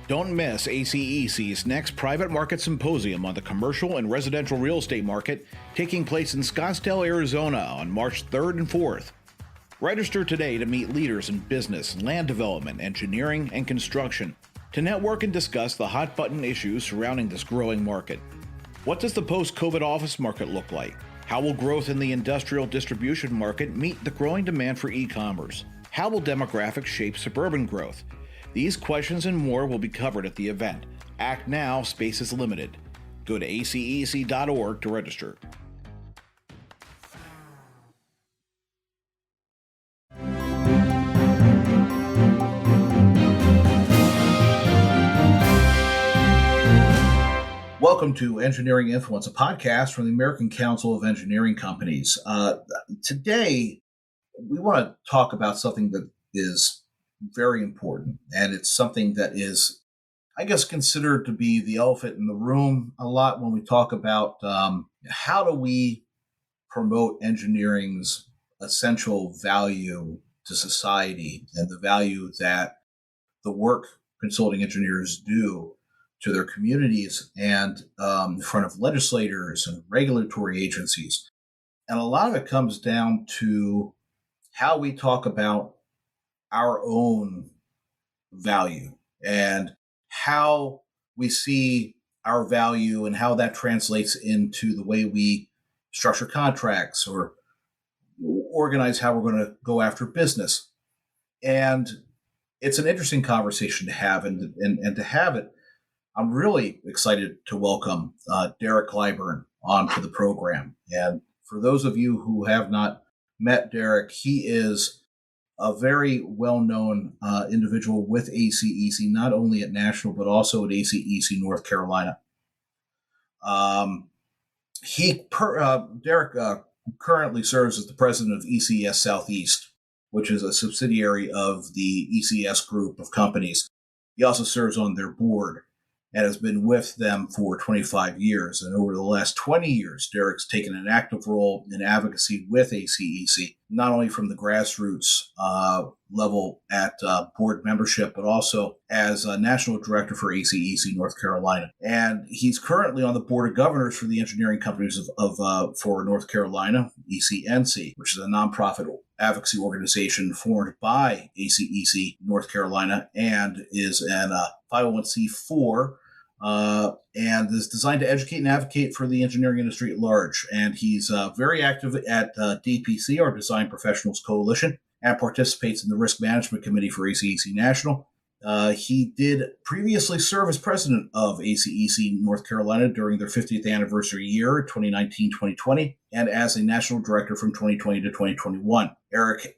Don't miss ACEC's next private market symposium on the commercial and residential real estate market, taking place in Scottsdale, Arizona on March 3rd and 4th. Register today to meet leaders in business, land development, engineering, and construction, to network and discuss the hot button issues surrounding this growing market. What does the post-COVID office market look like? How will growth in the industrial distribution market meet the growing demand for e-commerce? How will demographics shape suburban growth? These questions and more will be covered at the event. Act now, space is limited. Go to acec.org to register. Welcome to Engineering Influence, a podcast from the American Council of Engineering Companies. Today, we want to talk about something that is very important, and it's something that is, I guess, considered to be the elephant in the room a lot when we talk about how do we promote engineering's essential value to society and the value that the work consulting engineers do to their communities and in front of legislators and regulatory agencies. And a lot of it comes down to how we talk about our own value and how we see our value and how that translates into the way we structure contracts or organize how we're going to go after business. And it's an interesting conversation to have, and to have it, I'm really excited to welcome Derek Clyburn onto the program. And for those of you who have not met Derek, he is a very well-known individual with ACEC, not only at national, but also at ACEC North Carolina. Derek currently serves as the president of ECS Southeast, which is a subsidiary of the ECS group of companies. He also serves on their board and has been with them for 25 years. And over the last 20 years, Derek's taken an active role in advocacy with ACEC, not only from the grassroots level at board membership, but also as a national director for ACEC North Carolina. And he's currently on the board of governors for the engineering companies for North Carolina, ECNC, which is a nonprofit advocacy organization formed by ACEC North Carolina and is an 501c4 and is designed to educate and advocate for the engineering industry at large. And he's very active at DPC, our Design Professionals Coalition, and participates in the Risk Management Committee for ACEC National. He did previously serve as president of ACEC North Carolina during their 50th anniversary year, 2019-2020, and as a national director from 2020 to 2021. Eric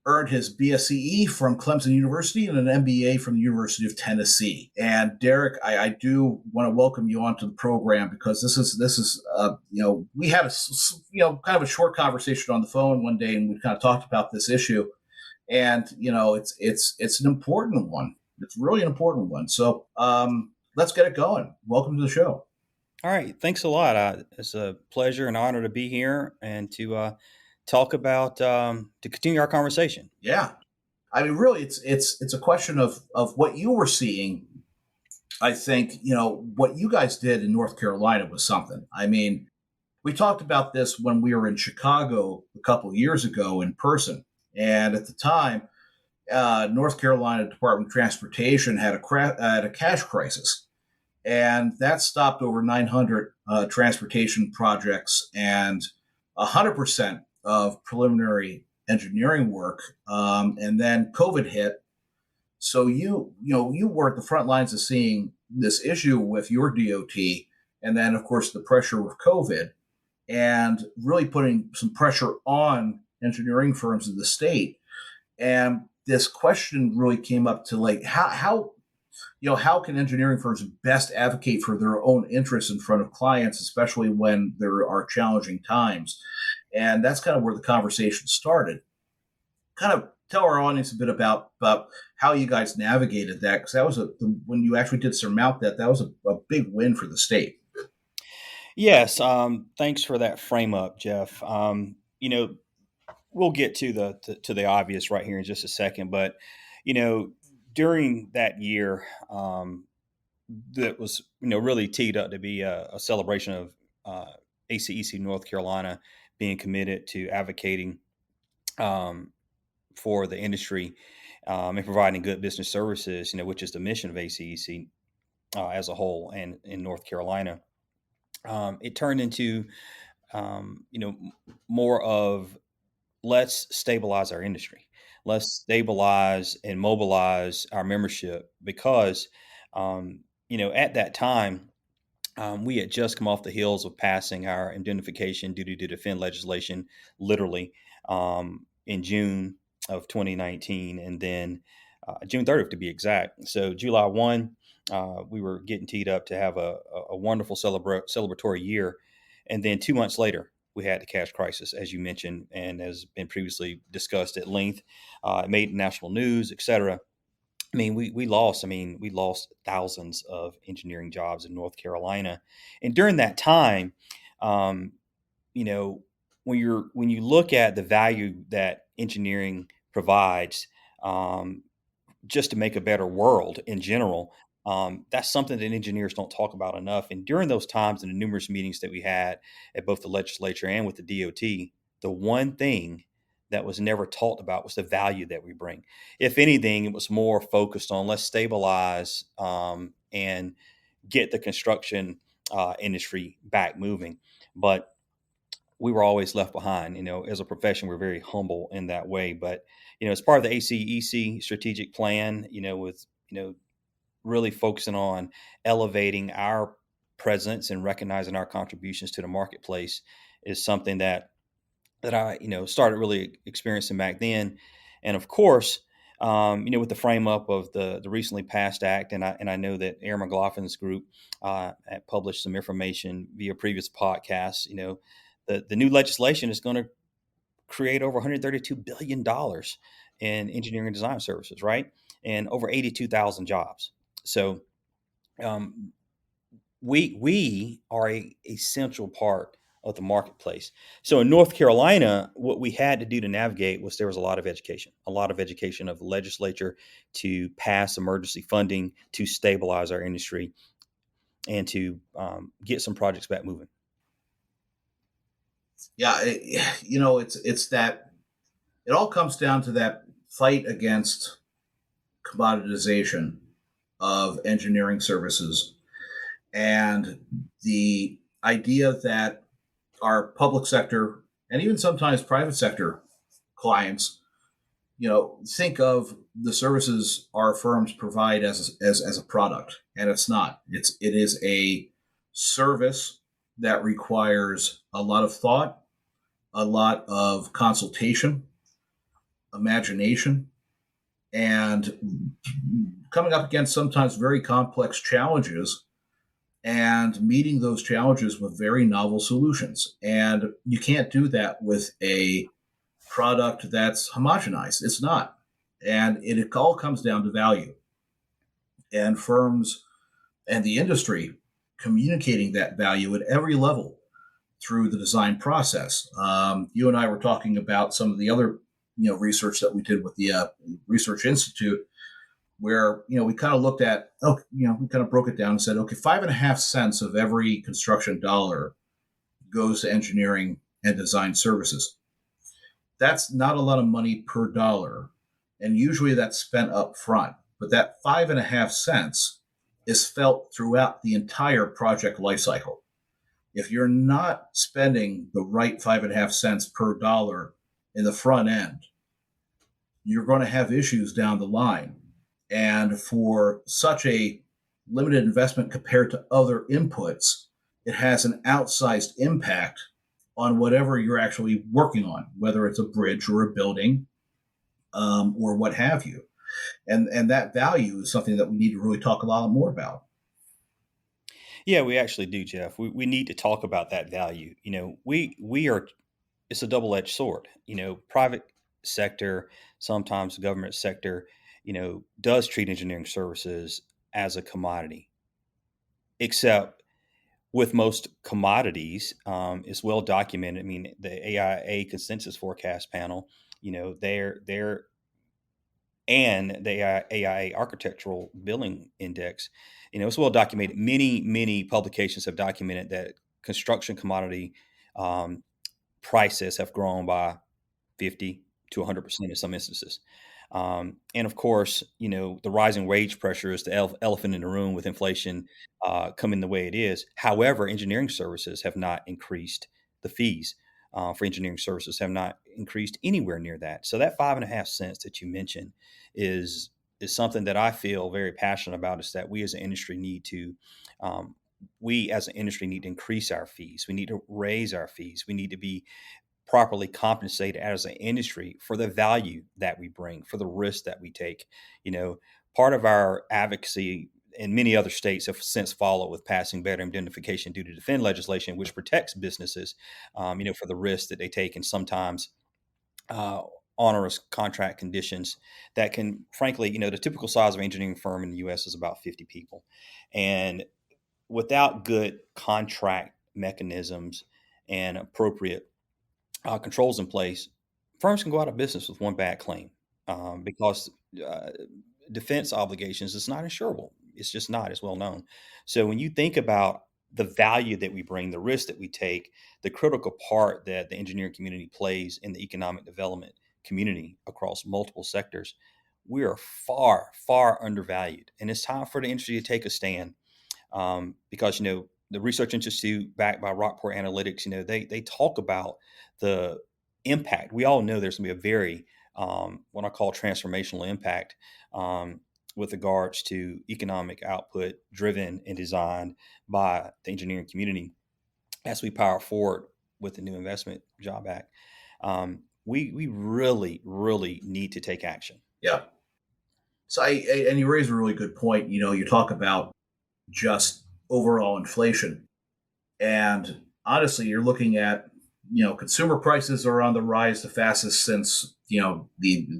earned his BSCE from Clemson University and an MBA from the University of Tennessee. And Derek, I do want to welcome you onto the program because this is we had kind of a short conversation on the phone one day, and we kind of talked about this issue. And it's an important one. It's really an important one. So let's get it going. Welcome to the show. All right, thanks a lot. It's a pleasure and honor to be here and to talk about to continue our conversation. Yeah, I mean, really, it's a question of what you were seeing. I think what you guys did in North Carolina was something. I mean, we talked about this when we were in Chicago a couple of years ago in person. And at the time, North Carolina Department of Transportation had a cash crisis, and that stopped over 900 transportation projects and 100% of preliminary engineering work. And then COVID hit, so you were at the front lines of seeing this issue with your DOT, and then of course the pressure with COVID, and really putting some pressure on engineering firms in the state. And this question really came up to like how can engineering firms best advocate for their own interests in front of clients, especially when there are challenging times. And that's kind of where the conversation started. Kind of tell our audience a bit about how you guys navigated that, because that was when you actually did surmount that was a big win for the state. Yes, thanks for that frame up, Jeff. We'll get to the obvious right here in just a second, but during that year, that was really teed up to be a celebration of ACEC North Carolina being committed to advocating um, for the industry and providing good business services, which is the mission of ACEC as a whole and in North Carolina. It turned into more of let's stabilize our industry. Let's stabilize and mobilize our membership because, at that time, we had just come off the heels of passing our indemnification duty to defend legislation, literally in June of 2019, and then June 30th to be exact. So July 1, we were getting teed up to have a wonderful celebratory year, and then 2 months later, we had the cash crisis, as you mentioned, and has been previously discussed at length. It made national news, et cetera. We lost thousands of engineering jobs in North Carolina, and during that time, um, you know, when you look at the value that engineering provides, um, just to make a better world in general, that's something that engineers don't talk about enough. And during those times, in the numerous meetings that we had at both the legislature and with the DOT, the one thing that was never talked about was the value that we bring. If anything, it was more focused on let's stabilize and get the construction industry back moving. But we were always left behind. As a profession, we're very humble in that way. But as part of the ACEC strategic plan, with really focusing on elevating our presence and recognizing our contributions to the marketplace is something that I started really experiencing back then. And of course, with the frame up of the recently passed act, and I know that Aaron McLaughlin's group had published some information via previous podcasts. The new legislation is going to create over $132 billion in engineering and design services, right, and over 82,000 jobs. So um, we are a essential part of the marketplace. So in North Carolina, what we had to do to navigate was there was a lot of education of the legislature to pass emergency funding to stabilize our industry and to get some projects back moving. Yeah, it's that it all comes down to that fight against commoditization of engineering services and the idea that our public sector and even sometimes private sector clients, think of the services our firms provide as a product, and it's not. It is a service that requires a lot of thought, a lot of consultation, imagination, and coming up against sometimes very complex challenges and meeting those challenges with very novel solutions. And you can't do that with a product that's homogenized. It's not. And it all comes down to value. And firms and the industry communicating that value at every level through the design process. You and I were talking about some of the other research that we did with the Research Institute, where we kind of looked at we kind of broke it down and said, okay, 5.5 cents of every construction dollar goes to engineering and design services. That's not a lot of money per dollar, and usually that's spent up front. But that 5.5 cents is felt throughout the entire project lifecycle. If you're not spending the right 5.5 cents per dollar in the front end, you're going to have issues down the line. And for such a limited investment compared to other inputs, it has an outsized impact on whatever you're actually working on, whether it's a bridge or a building or what have you. And that value is something that we need to really talk a lot more about. Yeah, we actually do, Jeff. We need to talk about that value. We are, it's a double-edged sword. Private sector, sometimes government sector, does treat engineering services as a commodity, except with most commodities, it's well documented. I mean, the AIA consensus forecast panel, they're and the AIA Architectural Billing Index. It's well documented. Many publications have documented that construction commodity um, prices have grown by 50 to 100% in some instances. And of course, the rising wage pressure is the elephant in the room with inflation coming the way it is. However, engineering services have not increased. The fees for engineering services have not increased anywhere near that. So that 5.5 cents that you mentioned is is something that I feel very passionate about. Is that um, we as an industry need to increase our fees. We need to raise our fees. We need to be properly compensated as an industry for the value that we bring, for the risk that we take. You know, Part of our advocacy, and many other states have since followed with passing better indemnification due to defend legislation, which protects businesses, for the risk that they take, and sometimes uh, onerous contract conditions that can, frankly, the typical size of an engineering firm in the U.S. is about 50 people, and without good contract mechanisms and appropriate controls in place, firms can go out of business with one bad claim because uh, defense obligations is not insurable. It's just not. It's well known. So when you think about the value that we bring, the risk that we take, the critical part that the engineering community plays in the economic development community across multiple sectors, we are far undervalued. And it's time for the industry to take a stand because the Research Institute backed by Rockport Analytics, they talk about the impact. We all know there's going to be a very what I call transformational impact um, with regards to economic output driven and designed by the engineering community as we power forward with the new Investment Job Act. We really need to take action. Yeah. So and you raise a really good point. You talk about just overall inflation, and honestly, you're looking at consumer prices are on the rise the fastest since the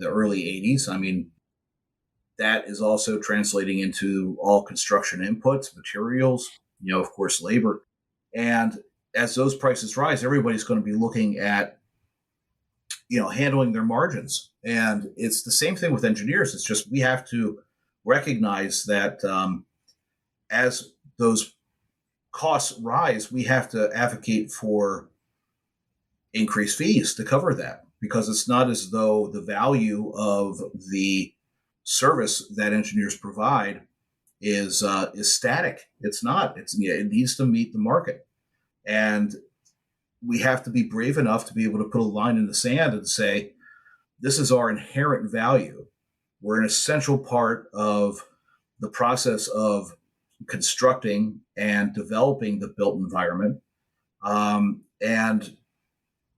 early '80s. I mean, that is also translating into all construction inputs, materials, of course, labor, and as those prices rise, everybody's going to be looking at handling their margins. And it's the same thing with engineers. It's just we have to recognize that as those costs rise, we have to advocate for increased fees to cover that, because it's not as though the value of the service that engineers provide is static. It's not. It needs to meet the market, and we have to be brave enough to be able to put a line in the sand and say, this is our inherent value. We're an essential part of the process of constructing and developing the built environment. And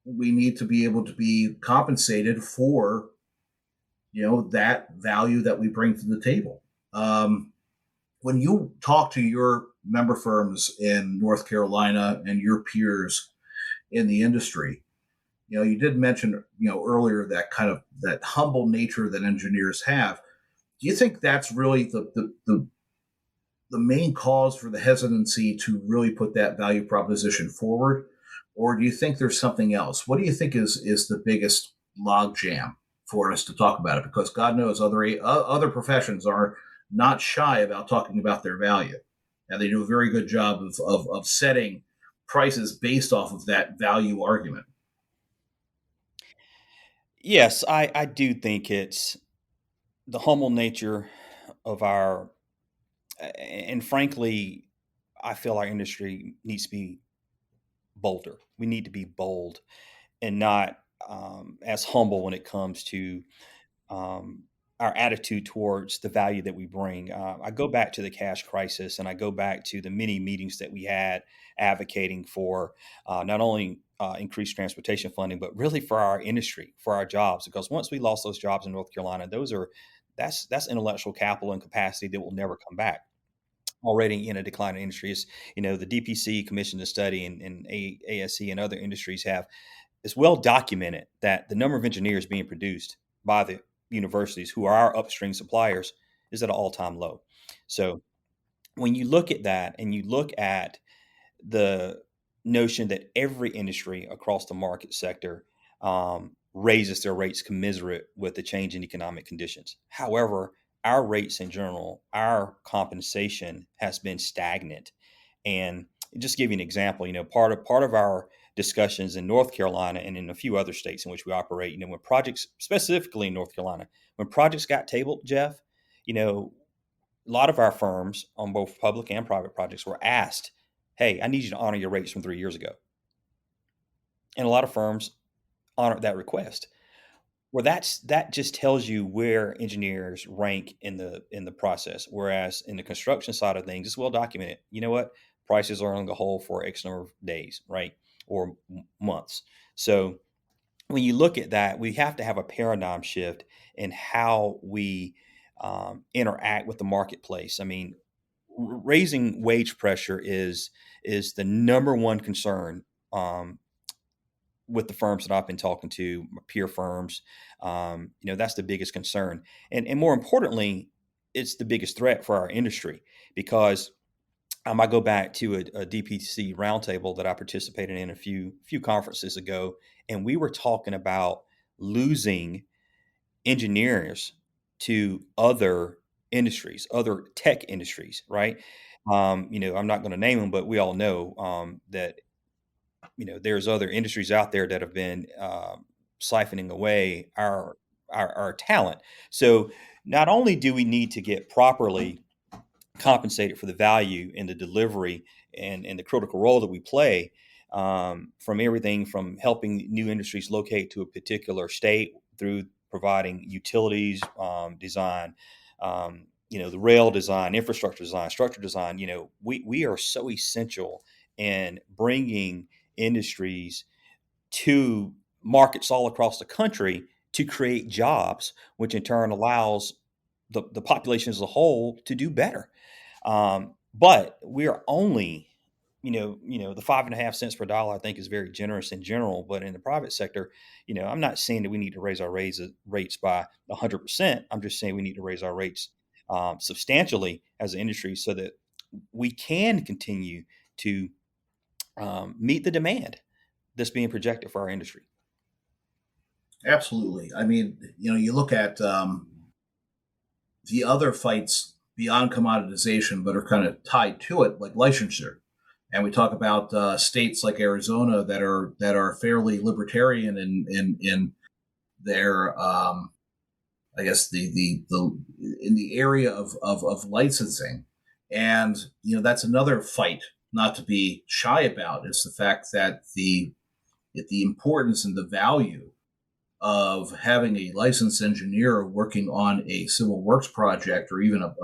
we need to be able to be compensated for, that value that we bring to the table. When you talk to your member firms in North Carolina and your peers in the industry, you did mention, earlier that kind of that humble nature that engineers have. Do you think that's really the main cause for the hesitancy to really put that value proposition forward, or do you think there's something else? What do you think is the biggest log jam for us to talk about it? Because God knows other professions are not shy about talking about their value, and they do a very good job of setting prices based off of that value argument. Yes, I do think it's the humble nature of our, and frankly, I feel our industry needs to be bolder. We need to be bold and not as humble when it comes to um, our attitude towards the value that we bring. I go back to the cash crisis, and I go back to the many meetings that we had advocating for not only increased transportation funding, but really for our industry, for our jobs. Because once we lost those jobs in North Carolina, that's intellectual capital and capacity that will never come back. Already in a declining industry, is the DPC commissioned a study, and ASC and other industries have, it's well documented that the number of engineers being produced by the universities, who are our upstream suppliers, is at an all-time low. So when you look at that and you look at the notion that every industry across the market sector raises their rates commensurate with the change in economic conditions. However, our rates in general, our compensation has been stagnant. And just give you an example, part of our discussions in North Carolina and in a few other states in which we operate, when projects, specifically in North Carolina, when projects got tabled, Jeff, a lot of our firms on both public and private projects were asked, hey, I need you to honor your rates from 3 years ago. And a lot of firms honored that request. Well, that just tells you where engineers rank in the process. Whereas in the construction side of things, it's well documented. You know what? Prices are on the whole for X number of days, right? Or months. So when you look at that, we have to have a paradigm shift in how we interact with the marketplace. I mean, raising wage pressure is the number one concern with the firms that I've been talking to, my peer firms. That's the biggest concern, and more importantly, it's the biggest threat for our industry because I go back to a DPC roundtable that I participated in a few conferences ago, and we were talking about losing engineers to other industries, other tech industries, right? I'm not going to name them, but we all know that there's other industries out there that have been siphoning away our talent. So not only do we need to get properly compensated for the value and the delivery and the critical role that we play, from everything from helping new industries locate to a particular state through providing utilities design, the rail design, infrastructure design, structure design. We are so essential in bringing industries to markets all across the country to create jobs, which in turn allows the population as a whole to do better. But we are only, the 5.5 cents per dollar, I think, is very generous in general. But in the private sector, I'm not saying that we need to raise our rates by 100%. I'm just saying we need to raise our rates substantially as an industry so that we can continue to meet the demand that's being projected for our industry. Absolutely. I mean, you look at the other fights beyond commoditization, but are kind of tied to it, like licensure. And we talk about states like Arizona that are fairly libertarian in their, I guess the in the area of licensing, and that's another fight not to be shy about. Is the fact that the importance and the value of having a licensed engineer working on a civil works project or even a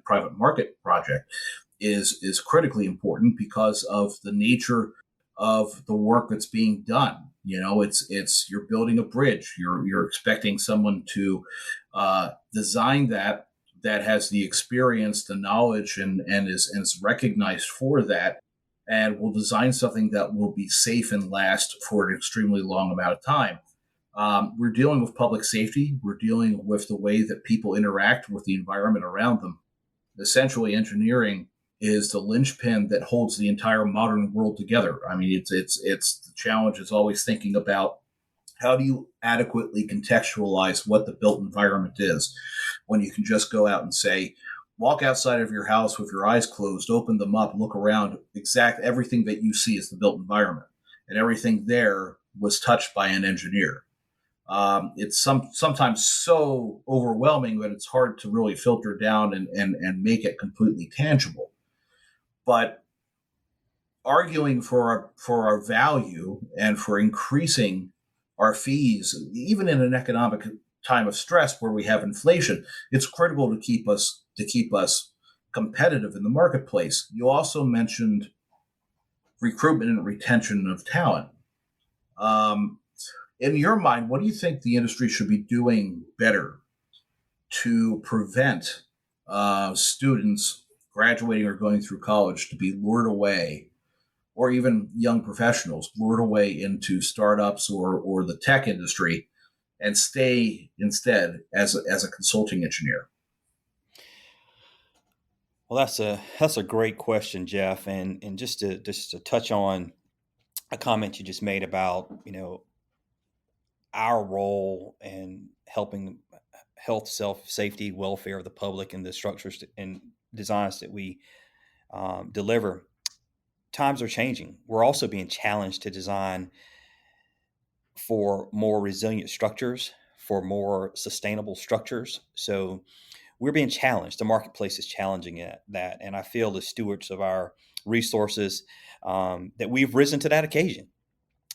private market project is critically important because of the nature of the work that's being done. It's you're building a bridge. You're expecting someone to design that has the experience, the knowledge, and is recognized for that, and will design something that will be safe and last for an extremely long amount of time. We're dealing with public safety. We're dealing with the way that people interact with the environment around them. Essentially, engineering is the linchpin that holds the entire modern world together. I mean, it's the challenge is always thinking about how do you adequately contextualize what the built environment is when you can just go out and say, walk outside of your house with your eyes closed, open them up, look around. Everything that you see is the built environment, and everything there was touched by an engineer. It's sometimes so overwhelming that it's hard to really filter down and make it completely tangible. But arguing for our value and for increasing our fees, even in an economic time of stress where we have inflation, it's critical to keep us competitive in the marketplace. You also mentioned recruitment and retention of talent. In your mind, what do you think the industry should be doing better to prevent students graduating or going through college to be lured away, or even young professionals lured away into startups or the tech industry and stay instead as a consulting engineer? Well, that's a great question, Jeff, and just to touch on a comment you just made about our role in helping health, safety, welfare of the public and the structures and designs that we deliver, times are changing. We're also being challenged to design for more resilient structures, for more sustainable structures. So we're being challenged. The marketplace is challenging that. And I feel as stewards of our resources that we've risen to that occasion,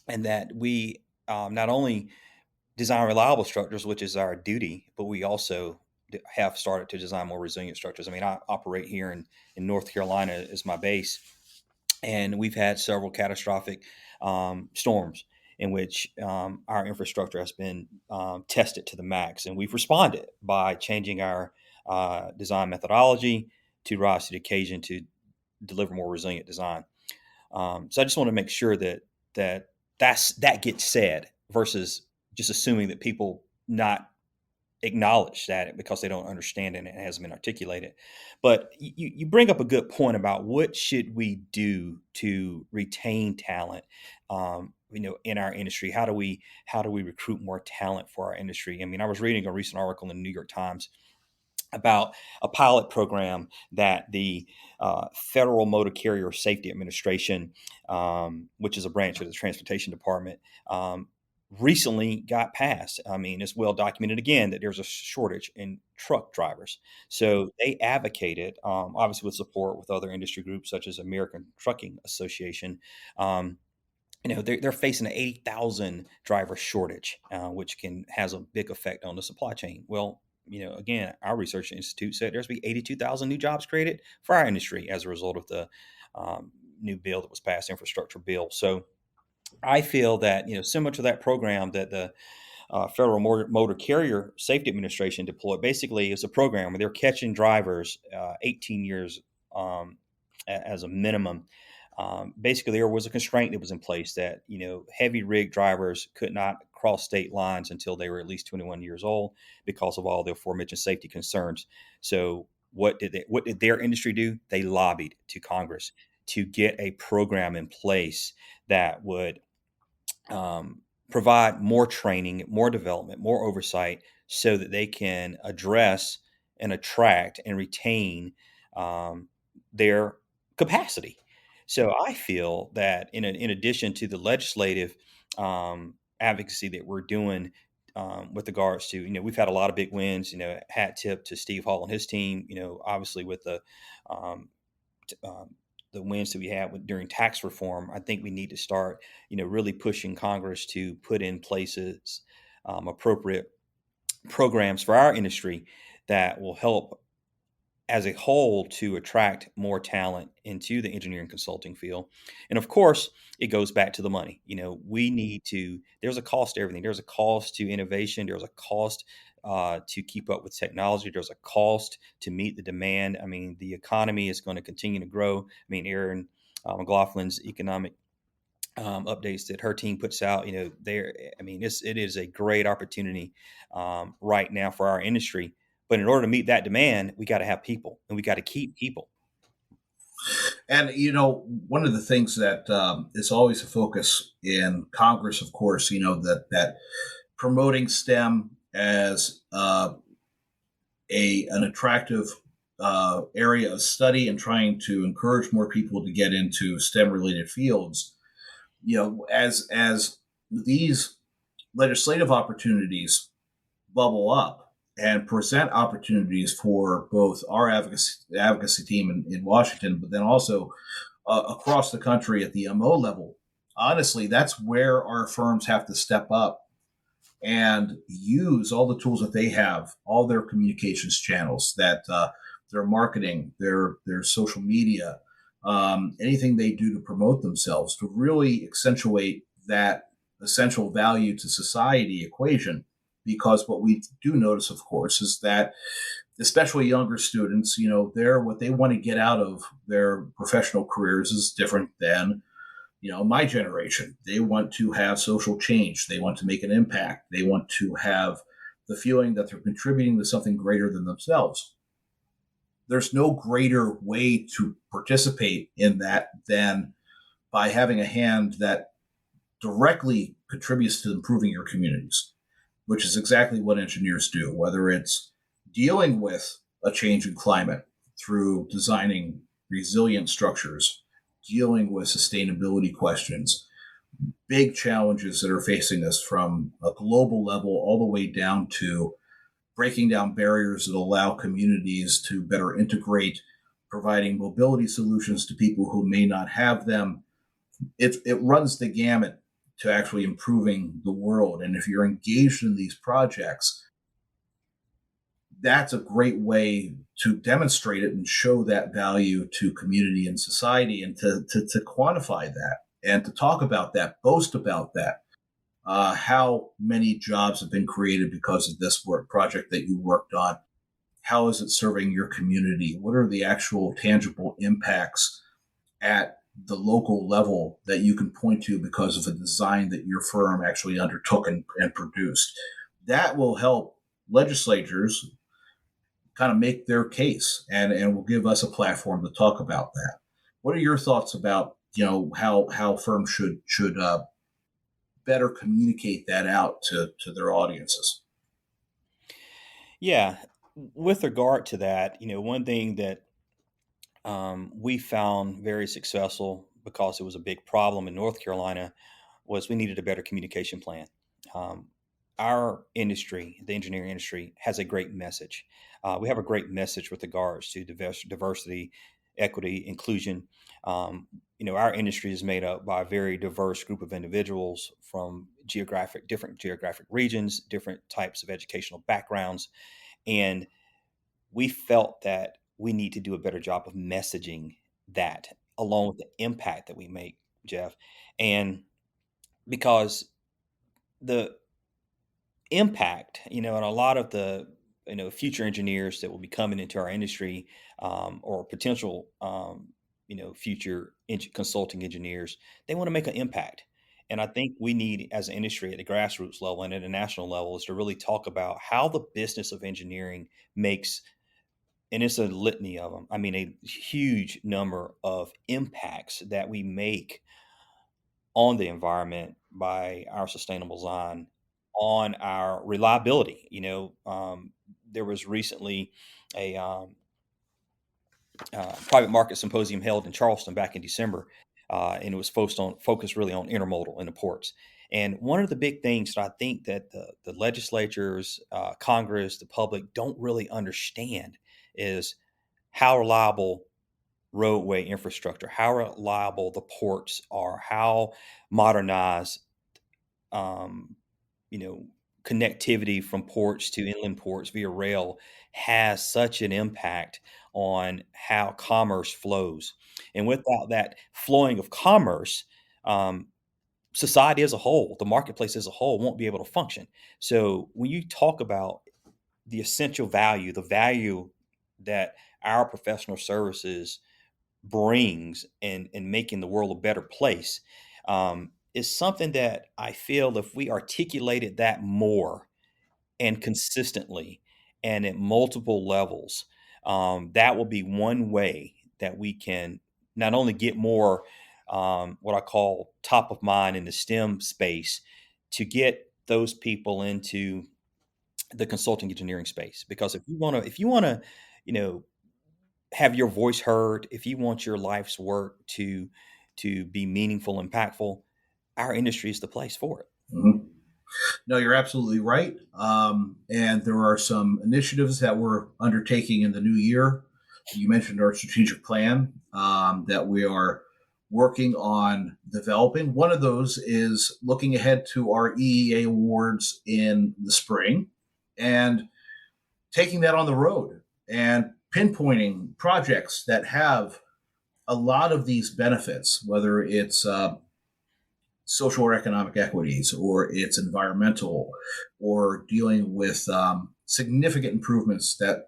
and that we not only design reliable structures, which is our duty, but we also have started to design more resilient structures. I mean, I operate here in North Carolina as my base, and we've had several catastrophic storms in which our infrastructure has been tested to the max, and we've responded by changing our design methodology to rise to the occasion to deliver more resilient design. So I just want to make sure that gets said versus just assuming that people not acknowledge that because they don't understand it and it hasn't been articulated. But you bring up a good point about what should we do to retain talent, in our industry. How do we recruit more talent for our industry? I mean, I was reading a recent article in the New York Times about a pilot program that the Federal Motor Carrier Safety Administration, which is a branch of the Transportation Department, recently got passed. I mean, it's well documented again that there's a shortage in truck drivers. So they advocated, obviously with support with other industry groups such as American Trucking Association. They're facing an 80,000 driver shortage, which has a big effect on the supply chain. Well, again, our research institute said there's be 82,000 new jobs created for our industry as a result of the new bill that was passed, infrastructure bill. So I feel that, similar to that program that the Federal Motor Carrier Safety Administration deployed, basically is a program where they're catching drivers 18 years as a minimum. Basically, there was a constraint that was in place that, heavy rig drivers could not cross state lines until they were at least 21 years old because of all the aforementioned safety concerns. So what did their industry do? They lobbied to Congress to get a program in place that would provide more training, more development, more oversight so that they can address and attract and retain their capacity. So I feel that in addition to the legislative advocacy that we're doing with regards to, we've had a lot of big wins, hat tip to Steve Hall and his team, obviously with um, the wins that we had during tax reform. I think we need to start, really pushing Congress to put in places appropriate programs for our industry that will help as a whole to attract more talent into the engineering consulting field. And of course, it goes back to the money. We need to, there's a cost to everything. There's a cost to innovation. There's a cost to keep up with technology. There's a cost to meet the demand. I mean, the economy is going to continue to grow. I mean, Aaron McLaughlin's economic updates that her team puts out, there, I mean, it is a great opportunity right now for our industry. But in order to meet that demand, we got to have people and we got to keep people. And one of the things that is always a focus in Congress, of course, that promoting STEM as an attractive area of study and trying to encourage more people to get into STEM related fields. As these legislative opportunities bubble up and present opportunities for both our advocacy team in Washington, but then also across the country at the MO level. Honestly, that's where our firms have to step up and use all the tools that they have, all their communications channels, that their marketing, their social media, anything they do to promote themselves, to really accentuate that essential value to society equation. Because what we do notice, of course, is that especially younger students, what they want to get out of their professional careers is different than, my generation. They want to have social change. They want to make an impact. They want to have the feeling that they're contributing to something greater than themselves. There's no greater way to participate in that than by having a hand that directly contributes to improving your communities, which is exactly what engineers do, whether it's dealing with a change in climate through designing resilient structures, dealing with sustainability questions, big challenges that are facing us from a global level all the way down to breaking down barriers that allow communities to better integrate, providing mobility solutions to people who may not have them. It runs the gamut to actually improving the world. And if you're engaged in these projects, that's a great way to demonstrate it and show that value to community and society, and to quantify that and to talk about that, boast about that. How many jobs have been created because of this work project that you worked on? How is it serving your community? What are the actual tangible impacts at the local level that you can point to because of a design that your firm actually undertook and produced? That will help legislatures kind of make their case, and will give us a platform to talk about that. What are your thoughts about how firms should better communicate that out to their audiences? Yeah, with regard to that, one thing that we found very successful because it was a big problem in North Carolina was we needed a better communication plan. Um, our industry, the engineering industry, has a great message. We have a great message with regards to diversity, equity, inclusion. Our industry is made up by a very diverse group of individuals from different geographic regions, different types of educational backgrounds, and we felt that we need to do a better job of messaging that along with the impact that we make, Jeff. And because the impact, and a lot of the, future engineers that will be coming into our industry, or potential, future consulting engineers, they want to make an impact. And I think we need, as an industry at the grassroots level and at a national level, is to really talk about how the business of engineering makes, and it's a litany of them. I mean, a huge number of impacts that we make on the environment by our sustainable design, on our reliability. There was recently a private market symposium held in Charleston back in December, and it was focused really on intermodal in the ports. And one of the big things that I think that the legislatures, Congress, the public don't really understand is how reliable roadway infrastructure, how reliable the ports are, how modernized, um, you know, connectivity from ports to inland ports via rail has such an impact on how commerce flows. And without that flowing of commerce, um, society as a whole, the marketplace as a whole, won't be able to function. So when you talk about the essential value, the value that our professional services brings in making the world a better place, is something that I feel if we articulated that more and consistently and at multiple levels, that will be one way that we can not only get more, what I call top of mind in the STEM space, to get those people into the consulting engineering space. Because if you want to, you know, have your voice heard, if you want your life's work to be meaningful, impactful, our industry is the place for it. Mhm. No, you're absolutely right. And there are some initiatives that we're undertaking in the new year. You mentioned our strategic plan that we are working on developing. One of those is looking ahead to our EEA awards in the spring and taking that on the road and pinpointing projects that have a lot of these benefits, whether it's social or economic equities, or it's environmental, or dealing with significant improvements to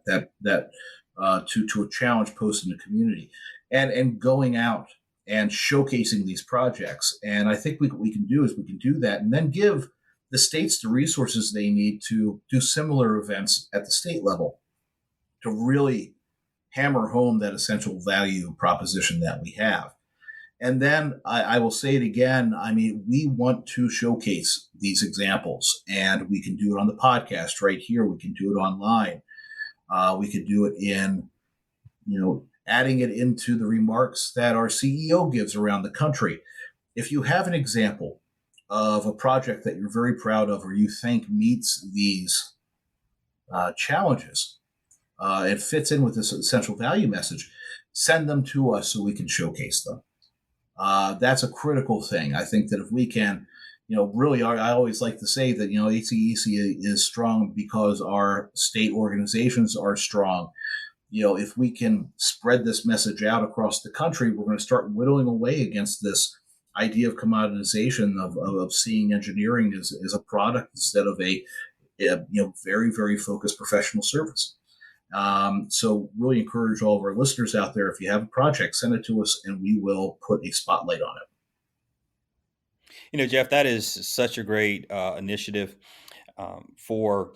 a challenge posed in the community, and going out and showcasing these projects. And I think what we can do is we can do that, and then give the states the resources they need to do similar events at the state level to really hammer home that essential value proposition that we have. And then I will say it again. I mean, we want to showcase these examples, and we can do it on the podcast right here. We can do it online. We could do it in, adding it into the remarks that our CEO gives around the country. If you have an example of a project that you're very proud of or you think meets these challenges, it fits in with this essential value message, send them to us so we can showcase them. That's a critical thing. I think that if we can, really, I always like to say that, ACEC is strong because our state organizations are strong. If we can spread this message out across the country, we're going to start whittling away against this idea of commoditization of seeing engineering as a product instead of a very, very focused professional service. So really encourage all of our listeners out there, if you have a project, send it to us and we will put a spotlight on it. Jeff, that is such a great initiative for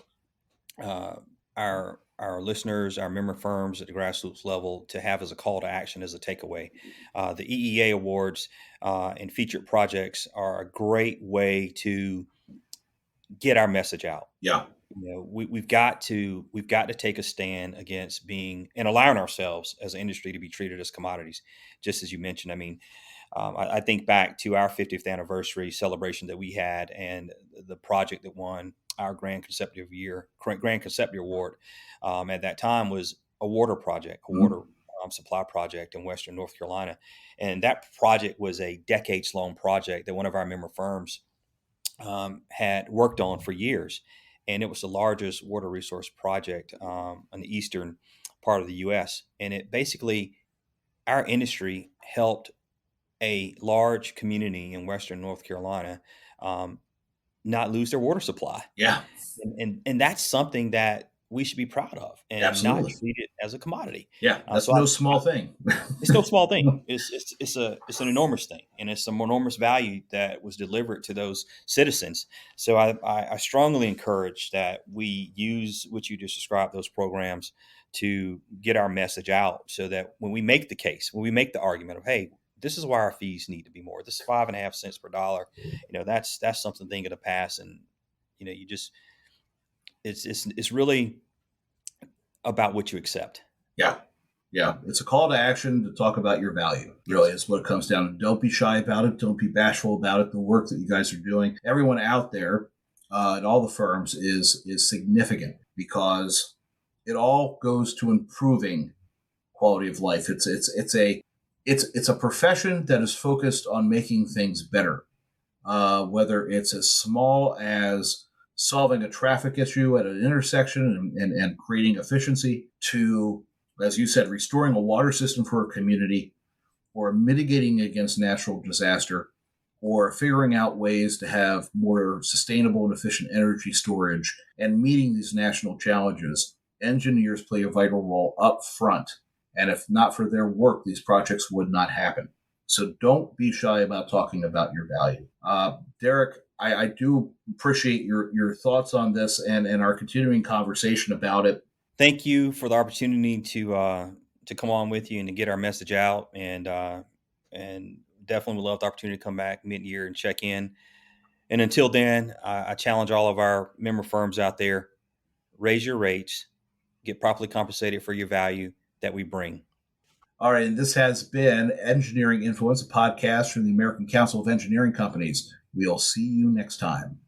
our listeners, our member firms at the grassroots level to have as a call to action, as a takeaway. The EEA awards and featured projects are a great way to get our message out. Yeah. We've got to take a stand against being and allowing ourselves as an industry to be treated as commodities, just as you mentioned. I mean, I think back to our 50th anniversary celebration that we had, and the project that won our Grand Conceptual Award at that time was a water project, a water supply project in Western North Carolina, and that project was a decades-long project that one of our member firms had worked on for years. And it was the largest water resource project in the eastern part of the U.S. And it basically, our industry helped a large community in Western North Carolina not lose their water supply. Yeah. And that's something that we should be proud of and Absolutely. not treat it as a commodity. Yeah, that's no small thing. It's no small thing. It's an enormous thing, and it's an enormous value that was delivered to those citizens. So I strongly encourage that we use what you just described, those programs, to get our message out, so that when we make the case, when we make the argument of, hey, this is why our fees need to be more. This is 5.5 cents per dollar. That's something thing of the past, and you just it's really about what you accept. Yeah. It's a call to action to talk about your value. Really is what it comes down to. Don't be shy about it. Don't be bashful about it. The work that you guys are doing, everyone out there at all the firms is significant, because it all goes to improving quality of life. It's a profession that is focused on making things better, whether it's as small as solving a traffic issue at an intersection and creating efficiency, to, as you said, restoring a water system for a community, or mitigating against natural disaster, or figuring out ways to have more sustainable and efficient energy storage. And meeting these national challenges, engineers play a vital role up front. And if not for their work, these projects would not happen. So don't be shy about talking about your value. Derek, I do appreciate your thoughts on this and our continuing conversation about it. Thank you for the opportunity to come on with you and to get our message out, and definitely would love the opportunity to come back mid-year and check in. And until then, I challenge all of our member firms out there: raise your rates, get properly compensated for your value that we bring. All right, and this has been Engineering Influence, a podcast from the American Council of Engineering Companies. We'll see you next time.